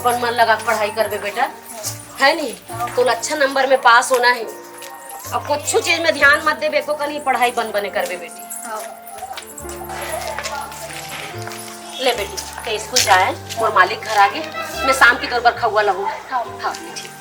अपन मन लगा पढ़ाई करबे बेटा, है नहीं तो अच्छा नंबर में पास होना है। अब कुछ चीज में ध्यान मत दे बेको, कल ही पढ़ाई बन बने करबे बेटी। ले बेटी के स्कूल जाए और मालिक घर आगे, मैं शाम की तौर पर खौआ लगू। हाँ ठीक।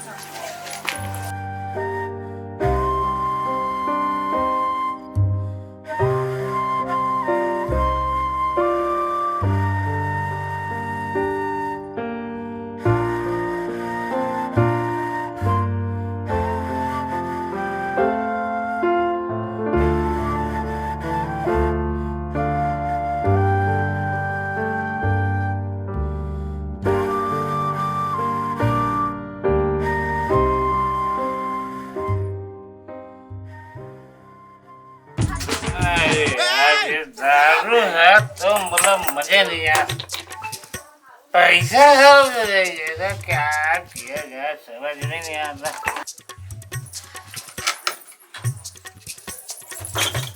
दारू है तो मतलब मजे नहीं आया। पैसा है क्या किया जाए समझ नहीं आता।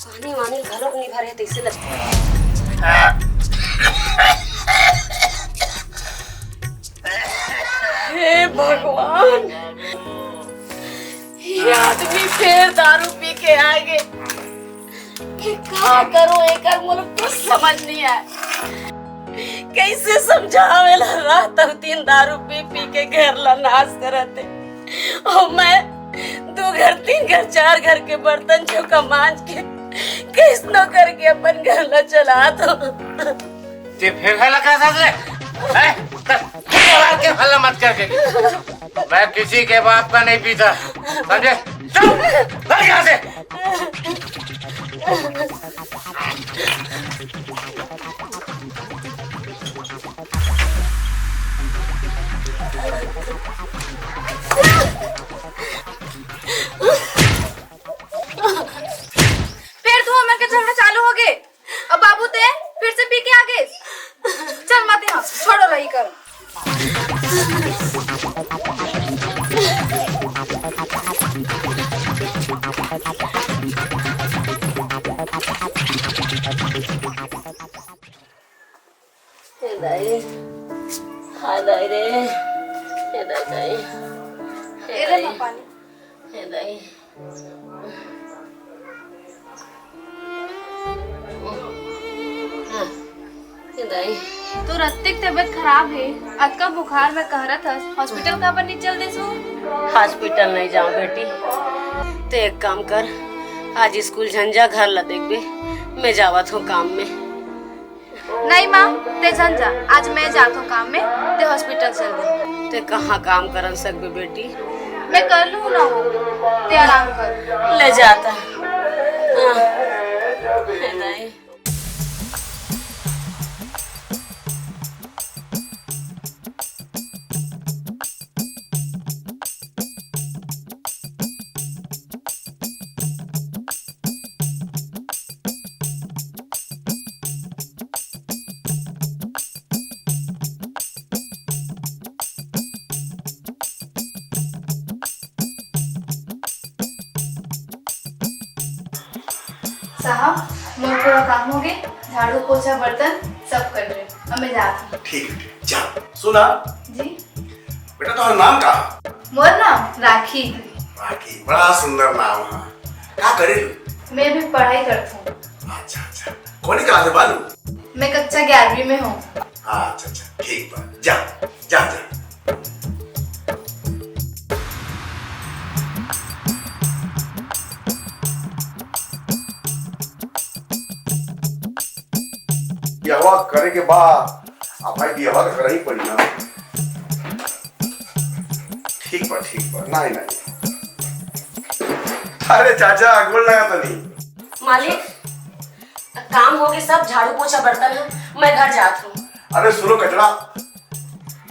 पानी वानी घरों नहीं भरे तो इसे लगता है। हे भगवान, ये आदमी फिर दारू पी के आ गए। क्या करो एक मुझे कुछ समझ नहीं आया। कैसे समझावेला, रात तक 3 दारू पी पी के घर ला नाश करते। और मैं 2 घर 3 घर 4 घर के बर्तन जो कमांज के किस नो करके अपन घर ला चला दो। ते फिर हला का साथ ले के हल्ला मत करके। मैं किसी के बाप का नहीं पीता, समझे? चल यहाँ से। फिर तू हमारे झगड़ा चालू हो गए। अब बाबू ते फिर से पी के आ गए। चल मत यहाँ, छोड़ो रही कर। हाय दाई रे, हे दाई दाई, हे दाई, हे दाई। तो रत्तिक तबीयत खराब है, आज का बुखार में कह रहा था। हॉस्पिटल का पर नहीं चल दे सो। हॉस्पिटल नहीं जाऊं बेटी, तो एक काम कर, आज स्कूल झंझा घर ला देख बे, मैं जावत हूँ काम में। नहीं माँ, ते झंझा आज मैं जाता हूँ काम में, ते हॉस्पिटल चल दे। ते कहाँ काम करन सकबे बेटी, मैं कर लूँ ना, वो ते आराम कर। ले जाता। नहीं साहब, मोर पूरा काम हो गए, झाड़ू पोछा बर्तन सब कर रहे। अब मैं जाती हूँ। ठीक है, जा। सुना जी बेटा, तुम्हारा नाम क्या? मोर नाम राखी। राखी, बड़ा सुंदर नाम है। क्या करे? मैं भी पढ़ाई करती हूँ। अच्छा अच्छा, कौन सी क्लास में बालू? मैं कक्षा 11वीं में हूँ। अच्छा अच्छा, ठीक है, जा जा जा। बियाहवा करे के बाद अब भाई बियाहवा तो कर ही पड़ी ना। ठीक बा नहीं नहीं। अरे चाचा गोल लगा तो नहीं। मालिक, काम हो गए सब, झाड़ू पोछा बर्तन है, मैं घर जाती हूँ। अरे सुनो कचरा,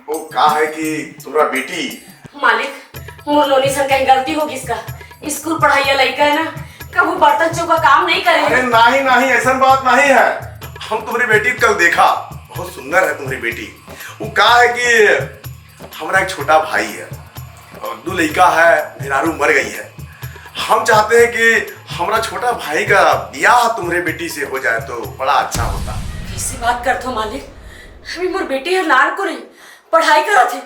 वो कहा है कि तुम्हारा बेटी। मालिक, मुरलोनी सन कहीं गलती होगी इसका, स्कूल पढ़ाई लड़का है ना, कभी बर्तन चौका काम नहीं करेंगे। अरे नहीं ऐसा बात नहीं है। हम तुम्हारी बेटी कल देखा, बहुत सुंदर है तुम्हारी बेटी। वो कहा है कि हमारा एक छोटा भाई है और 2 लड़का है, मेहरारू मर गई है। हम चाहते हैं कि हमारा छोटा भाई का ब्याह तुम्हारे बेटी से हो जाए तो बड़ा अच्छा होता। कैसी बात करते हो मालिक, अभी मोर बेटी है लाल को नहीं पढ़ाई करा थे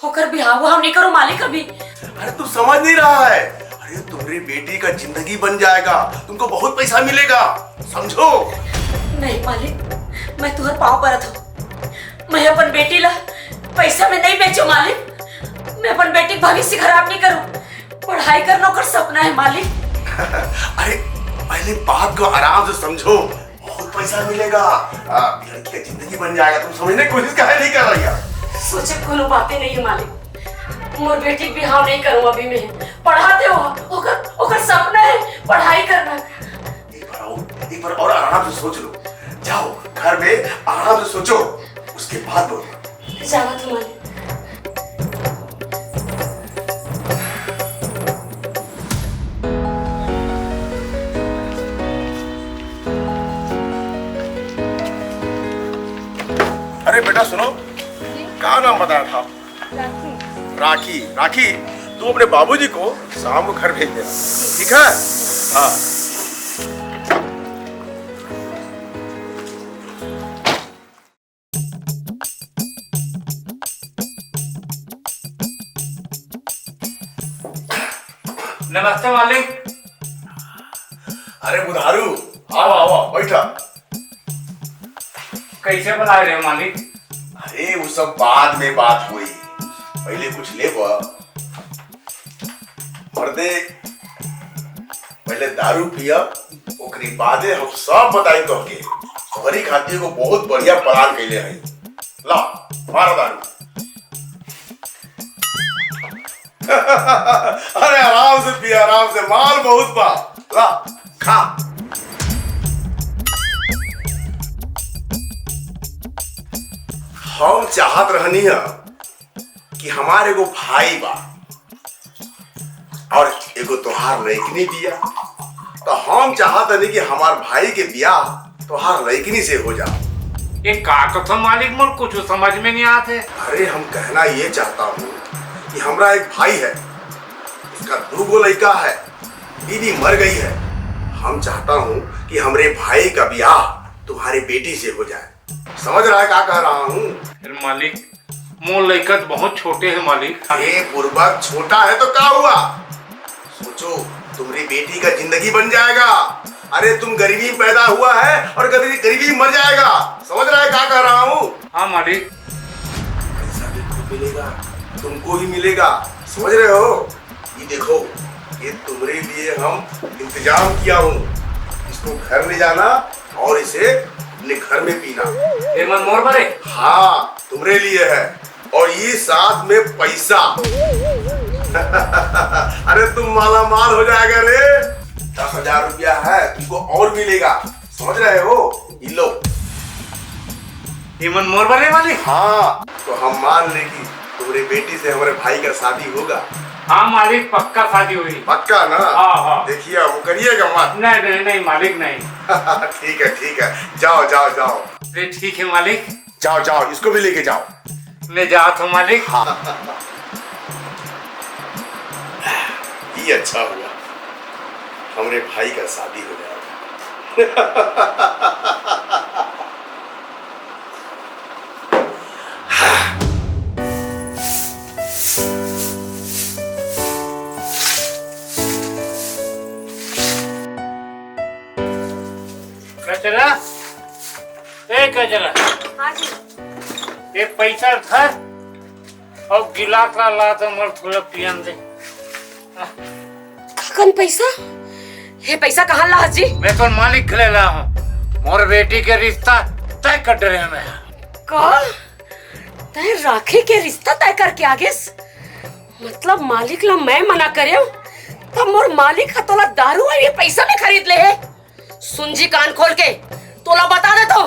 होकर बिहाव हम नहीं करो मालिक अभी। अरे तू समझ नहीं रहा है, अरे तुम्हारी बेटी का जिंदगी बन जाएगा, तुमको बहुत पैसा मिलेगा, समझो। नहीं मालिक, मैं तुहर पाँव परत हूँ। मैं अपन बेटी ला पैसा में नहीं बेचो मालिक। मैं अपन बेटी का भविष्य खराब नहीं करूँ। पढ़ाई करना ओकर सपना है मालिक। अरे पहले बात को आराम से समझो, बहुत पैसा मिलेगा, लड़की का जिंदगी बन जाएगा। तुम समझने की कोशिश काहे नहीं कर रही है? सोचे कोनो बातें नहीं है मालिक। मोर बेटी के बिहाव नहीं करूँ अभी मैं। पढ़ाते हो ओकर सपना है पढ़ाई करना। एक बार और आराम से सोच लो। जाओ घर में आराम से सोचो, उसके बाद बोलो। जावा तुम मालिक। अरे बेटा सुनो, क्या नाम बताया था? राखी। राखी, तू अपने बाबूजी को शाम को घर भेज देना, ठीक है? हाँ। नमस्ते मालिक। अरे बुधारू, आओ आओ बैठा। कैसे बुला रहे हो मालिक? अरे वो सब बाद में बात हुई, पहले कुछ ले मर्दे, पहले दारू पिया, ओकरी बादे हम सब बताई तो के तुम्हारी खातिर को बहुत बढ़िया प्लान कैले हैं। ला मारो दारू। अरे आराम से पिया, आराम से, माल बहुत बा। ला खा। हम चाहत रहनी है कि हमारे एगो भाई बा और एगो तोहार लड़कनी बिया, तो हम चाहत नहीं कि हमार भाई के ब्याह तोहार लड़कनी से हो जाए। ये का तो मालिक मोर कुछ समझ में नहीं आते। अरे हम कहना ये चाहता हूँ कि हमरा एक भाई है, उसका 2 गो लड़का है, बीवी मर गई है। हम चाहता हूँ कि हमरे भाई का ब्याह तुम्हारी बेटी से हो जाए। समझ रहा है क्या कह रहा हूँ? मालिक मोर लड़का बहुत छोटे हैं मालिक। अरे बुर्बक, छोटा है तो क्या हुआ? सोचो तुम्हारी बेटी का जिंदगी बन जाएगा। अरे तुम गरीबी में पैदा हुआ है और गरीबी में मर जाएगा। समझ रहा है क्या कह रहा हूँ? हाँ मालिक। पैसा भी मिलेगा, तुमको ही मिलेगा। समझ रहे हो? ये देखो, ये तुम्हारे लिए हम इंतजाम किया हूँ। इसको घर ले जाना और इसे अपने घर में पीना। मोर बरे? हाँ तुम्हारे लिए है, और ये साथ में पैसा। अरे तुम माला माल हो जाएगा रे। 10,000 रुपया है, तुमको और मिलेगा। समझ रहे हो? ये लो। मन मोर बरे मालिक? हाँ, तो हम मान ले कि तुम्हारी बेटी से हमारे भाई का शादी होगा। हाँ मालिक, पक्का शादी हुई। पक्का ना? हाँ हाँ। देखिए वो करिएगा मत। नहीं नहीं नहीं मालिक नहीं। ठीक है ठीक है, जाओ जाओ जाओ। ठीक है मालिक। जाओ जाओ, इसको भी लेके जाओ। ले जाओ तो मालिक। हाँ। ये अच्छा हुआ, हमारे भाई का शादी हो जाएगा। कचरा, ए कचरा, हाँ जी। ये पैसा था और गिलास ला तो मर थोड़ा पियन दे। कौन पैसा? ये पैसा कहाँ ला जी? मैं तो मालिक ले रहा हूँ, मोर बेटी के रिश्ता तय कर रहे हैं। कौन? तय राखी के रिश्ता तय करके आगे? मतलब मालिक ला मैं मना करे तब मोर मालिक तोला दारू और ये पैसा में खरीद ले है। सुन जी कान खोल के, तोला बता दे तो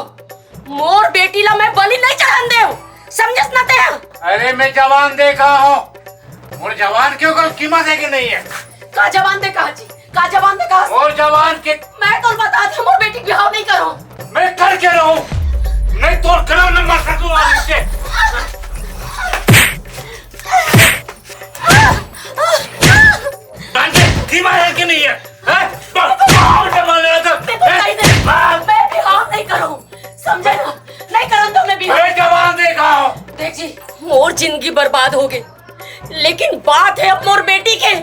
मोर बेटी ला मैं बलि नहीं चढ़ान दे। समझस ना ते? अरे मैं जवान देखा हूँ, मोर जवान क्यों कोई कीमत है कि नहीं है? का जवान दे कहा जी? का जवान दे कहा? मोर जवान के मैं तो बता दी मोर बेटी बिहाव नहीं करो। मैं कर के रहूं, नहीं तो करो न मर सकूं इससे। कीमत है कि नहीं है? मैं बिहाव नहीं करूं, समझे ना? नहीं करूं तो मैं बिहाव। जवान देखा हूँ। देख जी, मोर जिंदगी बर्बाद बर्बाद हो गए, लेकिन बात है अब मोर बेटी के।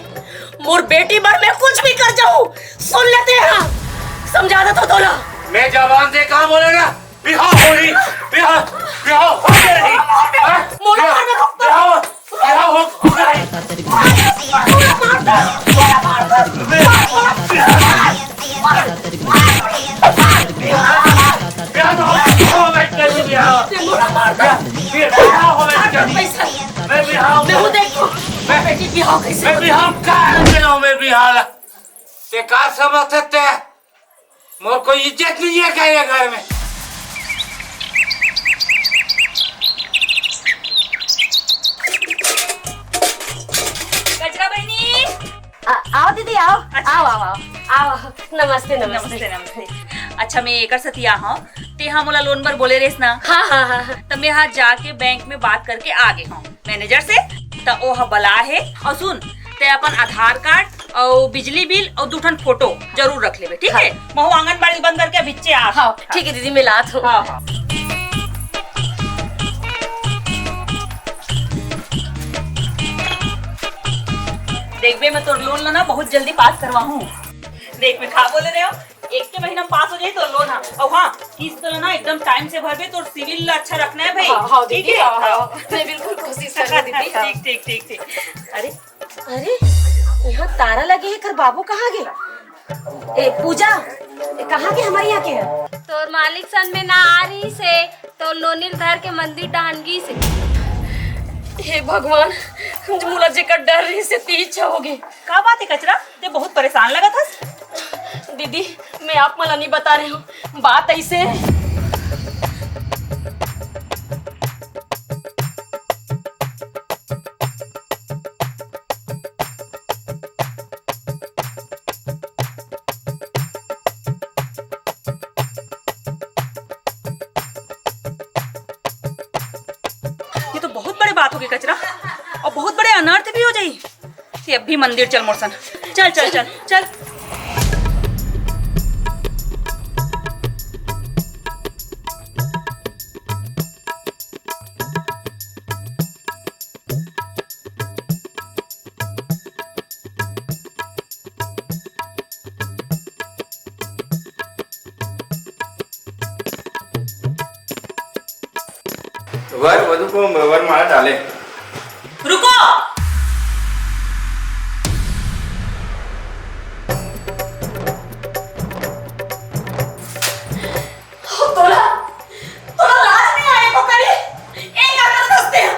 मोर बेटी पर मैं कुछ भी कर जाऊं, सुन लेते हैं। समझा दे तो तोला। मैं जवान से कहाँ बोलेगा? बिहाव हो रही, बिहाव हो रही, बिहाव हो रही। का समझते मोर कोई इज्जत नहीं है क्या ये घर में? गजरा बहनी, आओ दीदी, आओ आओ आओ आओ आओ। नमस्ते नमस्ते नमस्ते। अच्छा मैं एकर सतिया हूँ ते हाँ मोला लोन पर बोले रेस ना। हाँ हाँ हाँ। तब मैं यहाँ जाके बैंक में बात करके आ गए हूँ मैनेजर से। तो वो हाँ बला है। और सुन ते अपन आधार कार्ड और बिजली बिल और 2 ठन फोटो जरूर रख लेबे, ठीक है? महू आंगनबाड़ी बंद करके बिच्चे आ। हाँ ठीक है दीदी, मैं लात हूँ। हाँ हाँ। देख बे मैं तो लोन ना बहुत जल्दी पास करवा हूँ। देख मैं खा बोले रहे हो, 1 के महीना पास हो जाए तो लोन। हाँ और हाँ किस्त ना एकदम टाइम से भर बे, तो सिविल अच्छा रखना है भाई। हाँ ठीक दीदी, है? हाँ, मैं बिल्कुल कोशिश कर रही दीदी। ठीक ठीक ठीक ठीक। अरे अरे यहाँ तारा लगे है, कर बाबू कहाँ गए? ए पूजा, कहाँ के हमारे यहाँ के है? तोर मालिक सन में ना आ रही से तो लोनिल धर के मंदिर डाहनगी से। हे भगवान, मुला जेकर डर रही से ती इच्छा हो गई। का बात है कचरा, ते बहुत परेशान लगा था। दीदी मैं आप मला नहीं बता रही हूँ, बात ऐसे है। ये तो बहुत बड़ी बात होगी कचरा, और बहुत बड़े अनर्थ भी हो जाई। ये अब भी मंदिर चल मोरसन, चल चल चल चल। वर वधु को वरमाला डाले। रुको, तोला लाज नहीं आए को करी? एक आकर दसते हैं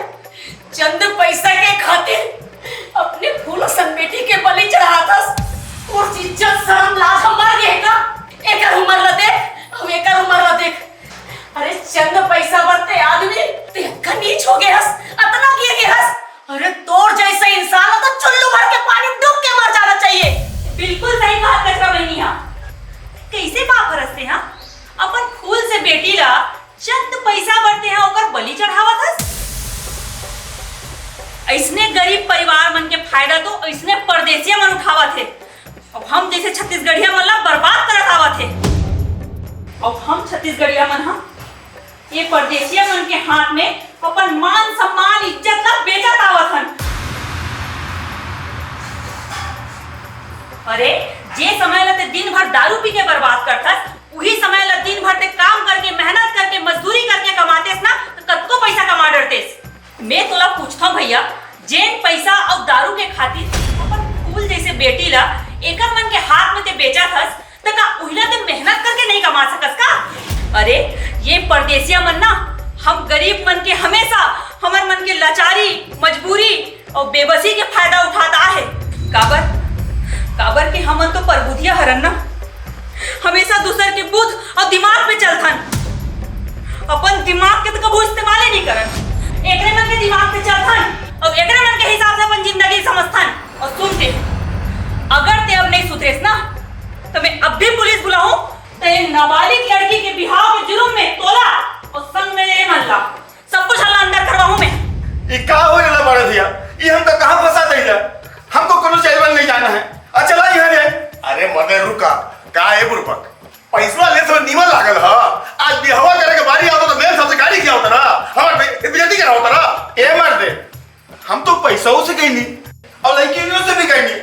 चंद पैसा के खातिर अपने फूल सन बेटी के बलि चढ़ा था। और इज्जत शर्म लाज हम मर गए का? एकर उम्र ला देख, हम एकर उम्र ला देख। अरे चंद पैसा बरते आदमी ते नीच हो गए हस, अतना गिर गए हस। अरे तोर जैसा इंसान हो तो चुल्लू भर के पानी में डूब के मर जाना चाहिए। बिल्कुल सही कहा कचरा बहनिया। कैसे बाप हरसते हैं अपन फूल से बेटी ला चंद पैसा बढ़ते हैं ओकर बलि चढ़ावा था। ऐसने गरीब परिवार मन के फायदा तो ऐसने परदेसिया मन उठावा थे। अब हम जैसे छत्तीसगढ़िया मन ला बर्बाद करत आवा थे। अब हम छत्तीसगढ़िया मन हम ये परदेसिया मन के हाथ में अपन मान सम्मान इज्जत ला बेचत आवत हन। अरे जे समय ला ते दिन भर दारू पी के बर्बाद करथस, वही समय ला दिन भर ते काम करके मेहनत करके मजदूरी करके कमातेस ना, तो कतको पैसा कमा डरतेस। मैं तोला पूछता हूँ भैया, जेन पैसा और दारू के खातिर अपन फूल जैसे बेटी ला एकर मन के हाथ में ते बेचा थस, त का उहिला ते मेहनत करके नहीं कमा सकस का? अरे ये परदेसिया मन ना हम गरीब मन के हमेशा हमर मन के लाचारी, मजबूरी और बेबसी के फायदा उठाता है। काबर के हमन तो परबुधिया हरन ना, हमेशा दूसर के बुद्ध और दिमाग पे चलथन। अपन दिमाग के तो कबू इस्तेमाल ही नहीं करन। एकरे मन के दिमाग पे चलथन और एकरे मन के हिसाब से अपन जिंदगी समझथन। और सुन के, अगर ते अब नहीं सुधरेस ना, तो मैं अब भी पुलिस बुलाऊं ते नाबालिग लड़की के बिहाव के जुर्म में तोला और संग में ये मल्ला सब कुछ हल्ला अंदर करवाऊं मैं। ये का हो गया बड़ा भैया? ये हम तो कहां फंसा देला? हमको कोनो जेल नहीं जाना है। चला यहाँ रे। अरे मदे रुका, का है बुरबक? पैसा ले तो नीमन लागल ह। आज बिहवा करे के बारी आवत तो मेरे सबसे गाड़ी किया होता ना, हमर बेइज्जती करा होता ना। ए मर दे, पैसों से कहनी और लड़कियों से भी कहनी,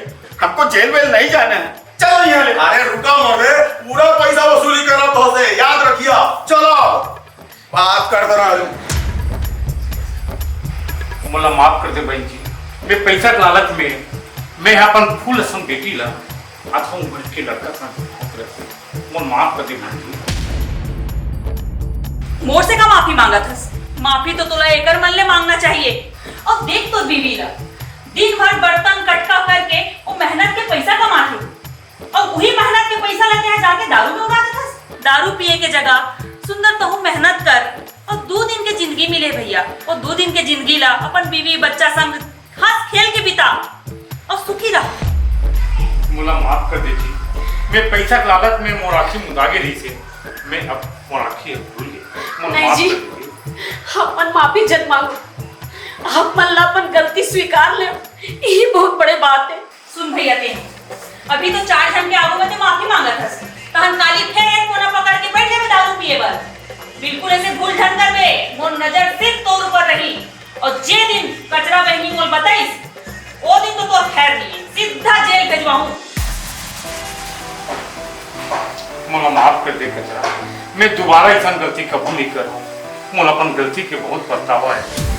हमको जेल वेल नहीं जाना है, चलो यहाँ ले। अरे रुका मर्दे, पूरा पैसा वसूली करा तो से, याद रखिया। चलो बात कर दो ना। मोला माफ कर दे बहन जी, मैं पैसा के लालच में मैं अपन फूल असम बेटी ला आधा उम्र के लड़का था, मोल माफ कर दे बहन जी। मोर से का माफी मांगा था? माफी तो तुला एकर मन ले मांगना चाहिए। और देख तो बीवी ला, दिन भर बर्तन कटका करके वो मेहनत के पैसा कमाते और वही मेहनत के पैसा लेते हैं जाके दारू में उड़ाते था। दारू पिए के जगह सुंदर तो हूँ मेहनत कर और 2 दिन के जिंदगी मिले भैया, और 2 दिन के जिंदगी ला अपन बीवी बच्चा संग हंस खेल के बिता और सुखी रहा। मोला माफ कर दीजिए, मैं पैसा के लालच में मोराखी मुदागे रही से, मैं अब मोराखी भूल गई। नहीं जी, अपन माफी जन मांगो, आप मल्ला अपन गलती स्वीकार ले, यही बहुत बड़े बात है। सुन भैया ते अभी तो 4 जन के आगू में ते माफी मांगा था, तहन काली फिर एक कोना पकड़ के बैठ जावे दारू पिए बर। बिल्कुल ऐसे भूल ढंग कर बे, मोर नजर सिर्फ तोर ऊपर रही, और जे दिन कचरा बहनी मोल बताइस वो दिन तो तोर खैर नहीं है, सीधा जेल भेजवाऊं। मोला माफ कर दे कचरा, मैं दोबारा ऐसा गलती कबूल नहीं करूँ। मोला अपन गलती के बहुत पछतावा है।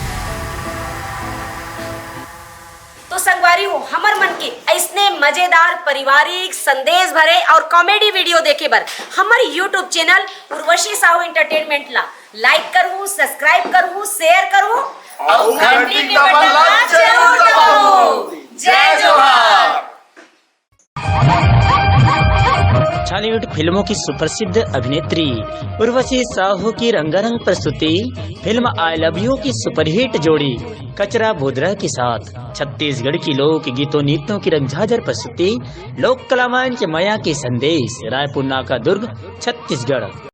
तो संगवारी हो, हमर मन के ऐसने मजेदार पारिवारिक संदेश भरे और कॉमेडी वीडियो देखे बर हमर YouTube channel Urvashi Sahu entertainment ला लाइक करहूं, सब्सक्राइब करहूं, शेयर करहूं और घंटी के बटन ला जरूर दबाओ। जय जोहार। बॉलीवुड फिल्मों की सुप्रसिद्ध अभिनेत्री उर्वशी साहू की रंगारंग प्रस्तुति फिल्म आई लव यू की सुपरहिट जोड़ी कचरा बोधरा के साथ छत्तीसगढ़ की लोक गीतों नृत्यों की रंगझाझर प्रस्तुति लोक कला मंच माया के संदेश, रायपुर नाका दुर्ग, छत्तीसगढ़।